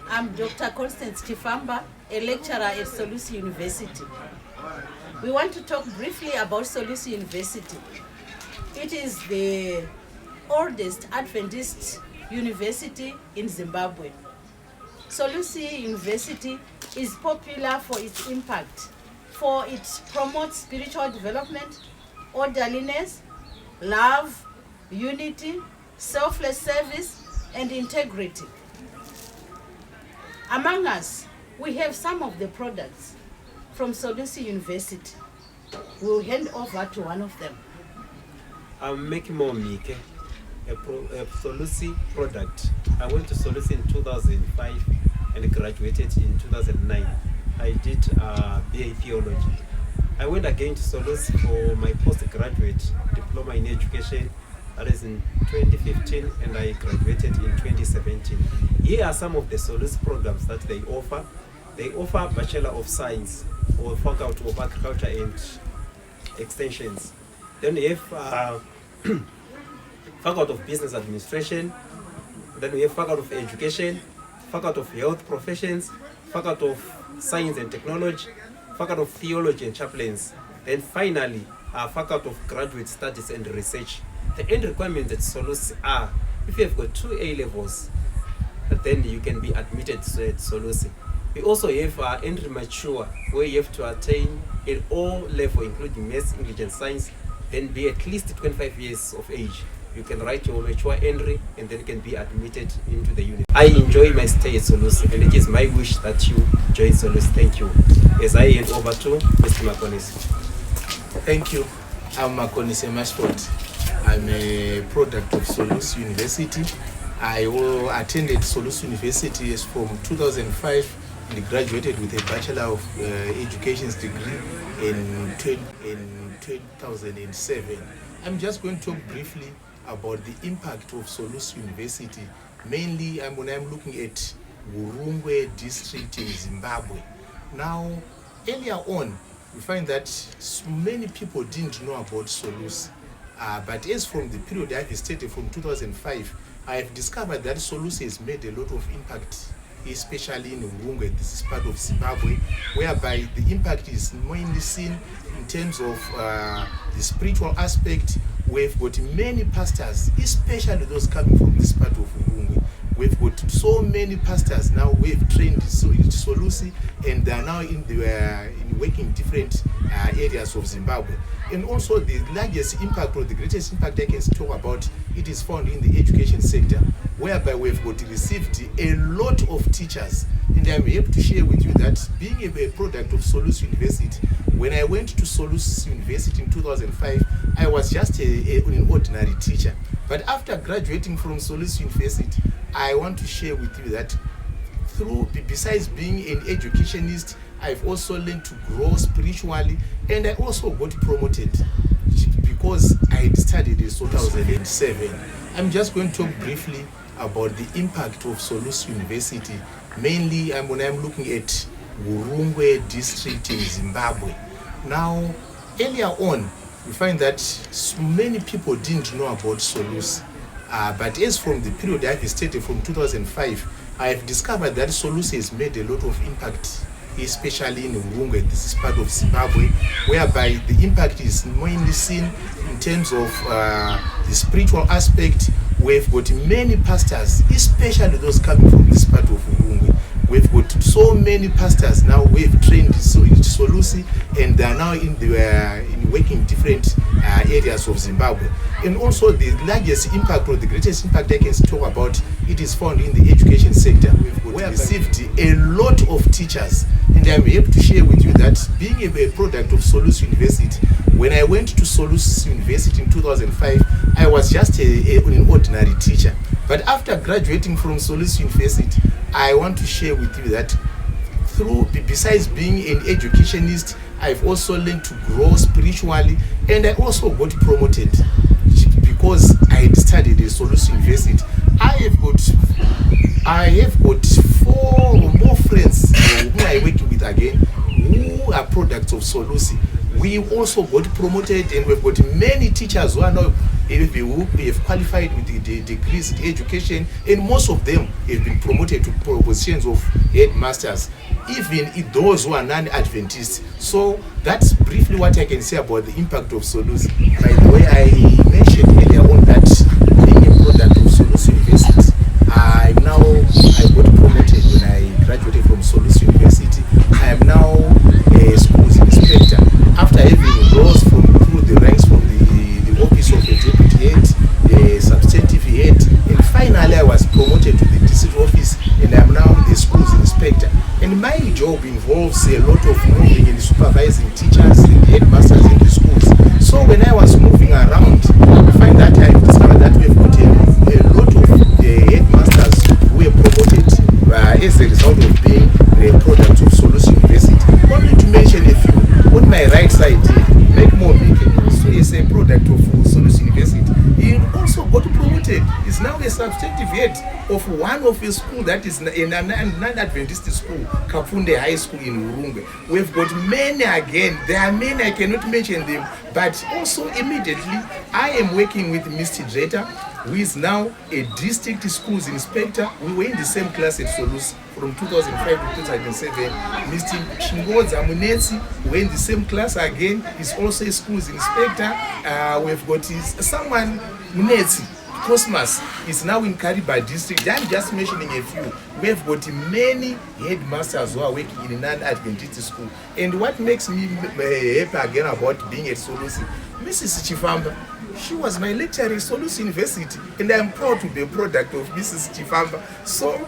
I'm Dr. Constance Chifamba, a lecturer at Solusi University. We want to talk briefly about Solusi University. It is the oldest Adventist university in Zimbabwe. Solusi University is popular for its impact, for it promotes spiritual development, orderliness, love, unity, selfless service, and integrity. Among us, we have some of the products from Solusi University. We'll hand over to one of them. I'm making more Mike, a Solusi product. I went to Solusi in 2005 and graduated in 2009. I did BA Theology. I went again to Solusi for my postgraduate diploma in education. That is in 2015, and I graduated in 2017. Here are some of the Solusi programs that they offer. They offer Bachelor of Science or Faculty of Agriculture and Extensions. Then we have Faculty of Business Administration. Then we have Faculty of Education, Faculty of Health Professions, Faculty of Science and Technology, Faculty of Theology and Chaplains. Then finally, Faculty of Graduate Studies and Research. The end requirements at Solusi are, if you have got 2 A levels, then you can be admitted to Solusi. We also have entry mature, where you have to attain an O level, including Maths, English and Science, then be at least 25 years of age. You can write your mature entry and then you can be admitted into the unit. I enjoy my stay at Solusi, and it is my wish that you join Solusi. Thank you. As I hand over to Mr. Makonisi. Thank you. I'm Makonisi Mashport. I'm a product of Solusi University. I attended Solusi University from 2005 and graduated with a Bachelor of Education degree in 2007. I'm just going to talk briefly about the impact of Solusi University. Mainly, when I'm looking at Hurungwe district in Zimbabwe. Now, earlier on, we find that many people didn't know about Solusi. But as from the period I visited from 2005, I have discovered that Solusi has made a lot of impact, especially in Hurungwe. This is part of Zimbabwe, whereby the impact is mainly seen in terms of the spiritual aspect. We've got many pastors, especially those coming from this part of Hurungwe. We've got so many pastors now we've trained in Solusi, and they are now in working different areas of Zimbabwe. And also the largest impact, or the greatest impact I can talk about, it is found in the education sector, whereby we've got received a lot of teachers. And I'm able to share with you that being a product of Solusi University, when I went to Solusi University in 2005, I was just an ordinary teacher. But after graduating from Solusi University, I want to share with you that besides being an educationist, I've also learned to grow spiritually, and I also got promoted because I had studied in 2007. I'm just going to talk briefly about the impact of Solusi University. Mainly, when I'm looking at Hurungwe district in Zimbabwe. Now, earlier on, we find that many people didn't know about Solusi. But as from the period I visited from 2005, I have discovered that Solusi has made a lot of impact, especially in Hurungwe. This is part of Zimbabwe, whereby the impact is mainly seen in terms of the spiritual aspect. We've got many pastors, especially those coming from this part of Hurungwe. We've got so many pastors now we've trained in Solusi, and they are now in working different areas of Zimbabwe. And also the largest impact, or the greatest impact I can talk about, it is found in the education sector. We've received a lot of teachers, and I'm able to share with you that being a product of Solusi University, when I went to Solusi University in 2005, I was just an ordinary teacher. But after graduating from Solusi University, I want to share with you that besides being an educationist, I've also learned to grow spiritually, and I also got promoted because I had studied at Solusi University. I have got 4 or more friends who I work with again, who are products of Solusi. We also got promoted, and we've got many teachers who are now who have qualified with the degrees in education, and most of them have been promoted to positions of headmasters, even those who are non-Adventists. So that's briefly what I can say about the impact of Solusi. By the way, I mentioned earlier on that being a product of Solusi University, I got promoted when I graduated from Solusi University. I am now a schools inspector after having rose through the ranks from the office of a deputy head, a substantive head, and finally I was promoted to the district office, and I am now the schools inspector. And my job involves a lot of moving and supervising teachers and headmasters in the schools. So when I was moving around, I find that I discovered that we've got a lot of headmasters who were promoted as a result of being a product of Solusi University. Only to mention a few, on my right side here, Meg Mobike also is a product of Solusi University. He also got promoted. He's now a substantive head of one of his school that is in a non-Adventist school, Kafunde High School in Hurungwe. We've got many again. There are many, I cannot mention them, but also immediately I am working with Mr. Dreta, who is now a district schools inspector. We were in the same class at Solusi from 2005 to 2007. Mr. Chingoza Munetsi, who were in the same class again, is also a schools inspector. We've got someone, Munetsi Cosmas, is now in Kariba district. I'm just mentioning a few. We've got many headmasters who are working in a non-Adventist school. And what makes me happy again about being at Solusi, Mrs. Chifamba, she was my lecturer at Solusi University, and I'm proud to be a product of Mrs. Chifamba. So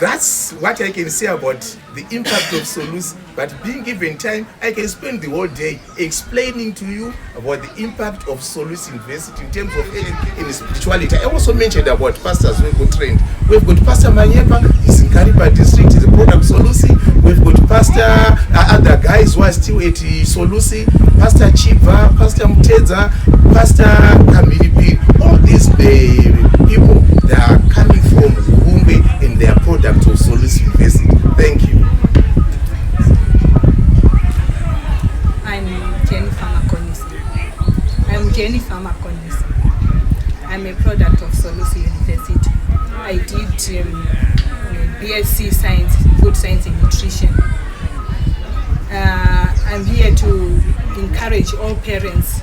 that's what I can say about the impact of Solusi. But being given time, I can spend the whole day explaining to you about the impact of Solusi University in terms of in spirituality. I also mentioned about pastors who got trained. We've got Pastor Manyepa, he's in Kariba district, he's a product of Solusi. We've got Pastor, other guys who are still at Solusi, Pastor Chiva, Pastor Muteza, Pastor Kamilipi. All these people, they are coming from Hurungwe and they are products of Solusi University. Thank you. I'm Jennifer Makonisi. I'm a product of Solusi University. I did BSc Science, Food Science and Nutrition. I'm here to encourage all parents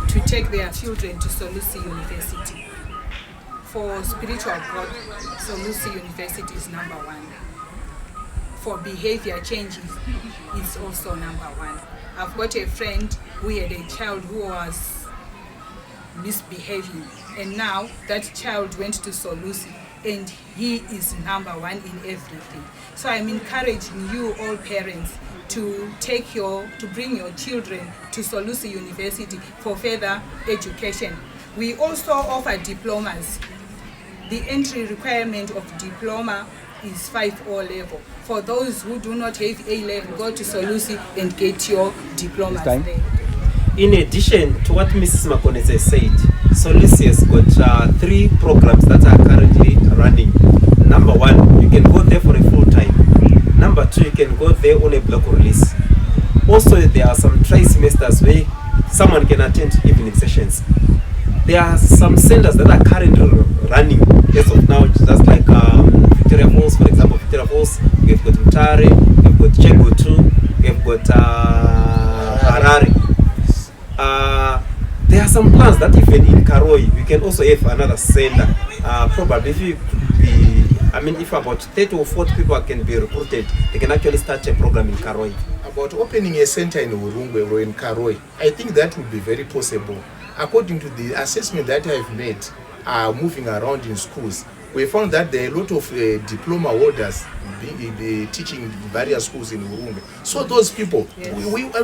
to take their children to Solusi University. For spiritual growth, Solusi University is number one. For behavior changes, it's also number one. I've got a friend who had a child who was misbehaving, and now that child went to Solusi and he is number one in everything. So I'm encouraging you all parents to bring your children to Solusi University for further education. We also offer diplomas. The entry requirement of diploma is 5 O-level. For those who do not have A-level, go to Solusi and get your diplomas there. In addition to what Mrs. Makonese said, Solusi has got 3 programs that are currently running. Number 1, you can go there for a full time. Number 2, you can go there on a block release. Also, there are some tri-semesters where someone can attend evening sessions. There are some centers that are currently running as of now, just like Victoria Falls, for example. Victoria Falls, we've got Mutare, we've got Chegotu, we've got Harare. There are some plans that even in Karoi, we can also have another center. Probably if about 30 or 40 people can be recruited, they can actually start a program in Karoi. About opening a center in Hurungwe or in Karoi, I think that would be very possible. According to the assessment that I've made, moving around in schools, we found that there are a lot of diploma holders teaching in various schools in Hurungwe. So those people, yes.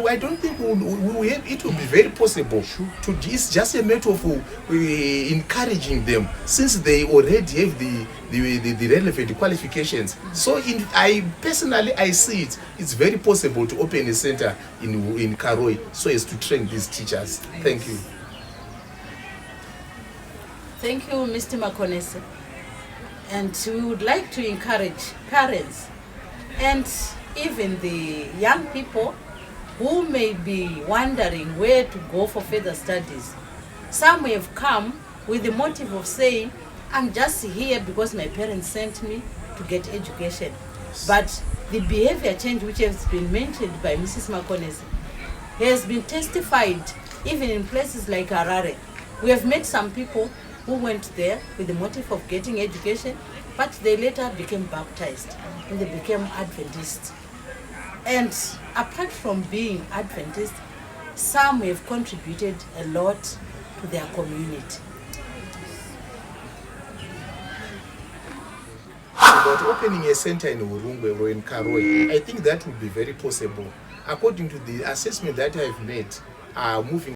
I don't think it will be very possible. It's just a matter of encouraging them, since they already have the relevant qualifications. So I personally see it's very possible to open a center in Karoi so as to train these teachers. Thank you. Thank you, Mr. Makonese. And we would like to encourage parents and even the young people who may be wondering where to go for further studies. Some have come with the motive of saying, I'm just here because my parents sent me to get education. But the behavior change which has been mentioned by Mrs. Makonesi has been testified even in places like Harare. We have met some people who went there with the motive of getting education, but they later became baptized and they became Adventists. And apart from being Adventists, some have contributed a lot to their community. About opening a center in Hurungwe or in Karoi, I think that would be very possible. According to the assessment that I've made, moving